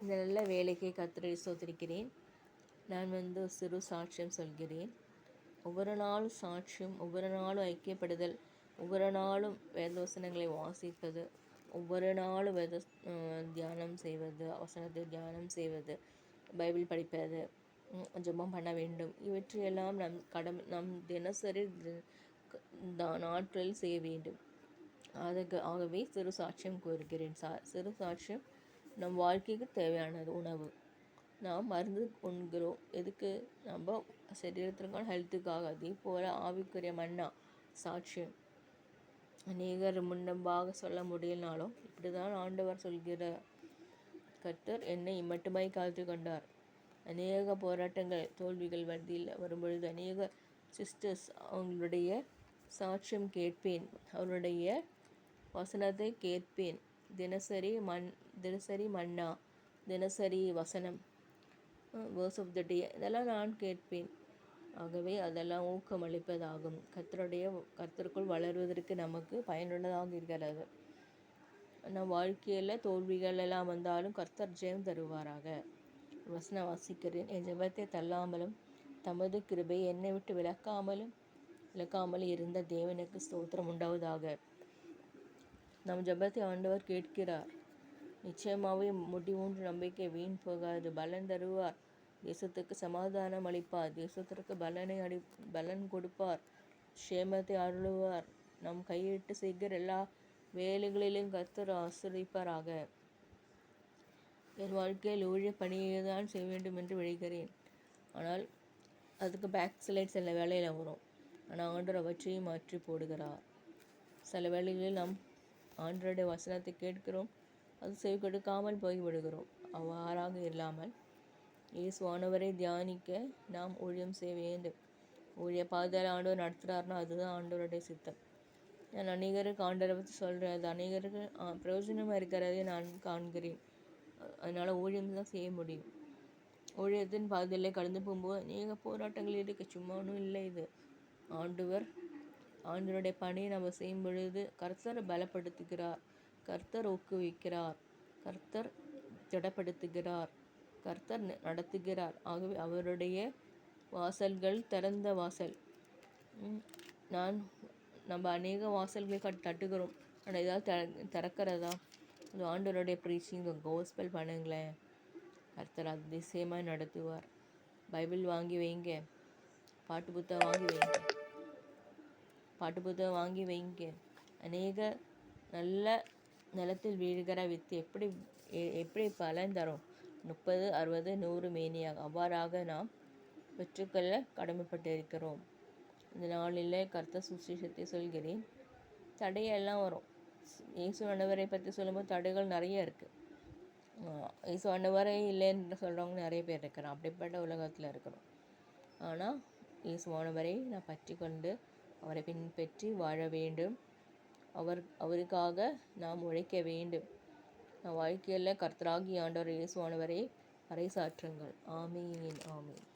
இந்த நல்ல வேலைக்கை கர்த்தரை ஸ்தோத்திரிக்கிறேன். நான் சிறு சாட்சியம் சொல்கிறேன். ஒவ்வொரு நாளும் சாட்சியம், ஒவ்வொரு நாளும் ஐக்கியப்படுதல், ஒவ்வொரு நாளும் வேதவசனங்களை வாசிப்பது, ஒவ்வொரு நாளும் தியானம் செய்வது, வசனத்தை தியானம் செய்வது, பைபிள் படிப்பது, ஜெபம் பண்ண வேண்டும். இவற்றையெல்லாம் நம் தினசரி நாட்களில் செய்ய வேண்டும். ஆகவே சிறு சாட்சியம் கூறுகிறேன். சிறு சாட்சியம் நம் வாழ்க்கைக்கு தேவையானது உணவு. நாம் மருந்து உண்கிறோம். எதுக்கு? நம்ம சரீரத்திற்கான ஹெல்த்துக்காக. அதே போல் ஆவிக்குரிய மன்னா சாட்சியம். அநேகர் முன்னம்பாக சொல்ல முடியலனாலும் இப்படி தான் ஆண்டவர் சொல்கிறார். கர்த்தர் என்னை மட்டுமாய் காத்து கொண்டார். அநேக போராட்டங்கள் தோல்விகள் மத்தியில் வரும்பொழுது அநேக சிஸ்டர்ஸ் அவங்களுடைய சாட்சியம் கேட்பேன், அவருடைய வசனத்தை கேட்பேன். தினசரி மன்னா, தினசரி வசனம், வேர்ஸ் ஆஃப் த டே, இதெல்லாம் நான் கேட்பேன். ஆகவே அதெல்லாம் ஊக்கமளிப்பதாகும். கர்த்தருக்குள் வளருவதற்கு நமக்கு பயனுள்ளதாக இருக்கிறது. நம் வாழ்க்கையில் தோல்விகள் எல்லாம் வந்தாலும் கர்த்தர் ஜெயம் தருவாராக. வசனம் வாசிக்கிறேன். என் ஜெபத்தை தள்ளாமலும் தமது கிருபையை என்னை விட்டு விலக்காமல் இருந்த தேவனுக்கு ஸ்தோத்திரம் உண்டாவதாக. நம் ஜெபத்தை ஆண்டவர் கேட்கிறார். நிச்சயமாகவே முடிவூன்று நம்பிக்கை வீண் போகாது. பலன் தருவார். தேசத்துக்கு சமாதானம் அளிப்பார். தேசத்திற்கு பலன் கொடுப்பார். க்ஷேமத்தை அருளுவார். நம் கையிட்டு செய்கிற எல்லா வேலைகளிலும் கர்த்தர் ஆசீர்வதிப்பாராக. என் வாழ்க்கையில் ஊழிய பணியை தான் செய்ய வேண்டும் என்று விழைகிறேன். ஆனால் அதுக்கு பேக் சைட் சில வேலையில் வரும். ஆனால் ஆண்டவர் அவற்றையும் மாற்றி போடுகிறார். சில வேளைகளில் நாம் ஆண்டவருடைய வசனத்தை கேட்கிறோம், அது செவி கொடுக்காமல் போய்விடுகிறோம். அவ்வாறாக இல்லாமல் இயேசுவானவரை தியானிக்க நாம் ஊழியம் செய்ய வேண்டும். ஊழிய பாதையில் ஆண்டவர் நடத்துகிறார்னா அதுதான் ஆண்டவருடைய சித்தம். நான் அநேகருக்கு ஆண்டவரை பற்றி சொல்கிறேன். அது அநேகருக்கு பிரயோஜனமாக இருக்கிறதே நான் காண்கிறேன். அதனால் ஊழியம் தான் செய்ய முடியும். ஊழியத்தின் பாதையில் கடந்து போகும்போது அநேக போராட்டங்கள் இருக்க, சும்மா ஒன்றும் இல்லை. இது ஆண்டவருடைய பணியை நம்ம செய்யும் பொழுது கர்த்தர் பலப்படுத்துகிறார், கர்த்தர் ஊக்குவிக்கிறார், கர்த்தர் திடப்படுத்துகிறார், கர்த்தர் நடத்துகிறார். ஆகவே அவருடைய வாசல்கள் திறந்த வாசல். நம்ம அநேக வாசல்களை தட்டுகிறோம், ஆனால் ஏதாவது திறக்கிறதா? இந்த ஆண்டவருடைய ப்ரீச்சிங் கோஸ்பல் பண்ணுங்களேன், கர்த்தர் அதிசயமாக நடத்துவார். பைபிள் வாங்கி வைங்க, பாட்டு புத்தகம் வாங்கி வைங்க. அநேக நல்ல நிலத்தில் வீழ்கிற வித்து எப்படி பலன் தரும்? 30, 60, 100 மேனியாக. அவ்வாறாக நாம் பெற்றுக்கொள்ள கடமைப்பட்டிருக்கிறோம். இந்த நாளில் கர்த்தர் சுவிசேஷத்தை சொல்கிறேன். தடையெல்லாம் வரும். இயேசு ஆண்டவரை பற்றி சொல்லும்போது தடைகள் நிறைய இருக்குது. இயேசு ஆண்டவரே இல்லைன்னு சொல்கிறவங்க நிறைய பேர் இருக்கிறோம். அப்படிப்பட்ட உலகத்தில் இருக்கிறோம். ஆனால் இயேசு ஆண்டவரை நான் பற்றி கொண்டு அவரை பின்பற்றி வாழ வேண்டும். அவருக்காக நாம் உழைக்க வேண்டும். வாழ்க்கையில் கர்த்தராகி ஆண்டவர் இயேசு ஆண்டவரை பறைசாற்றுங்கள். ஆமீன், ஆமீன்.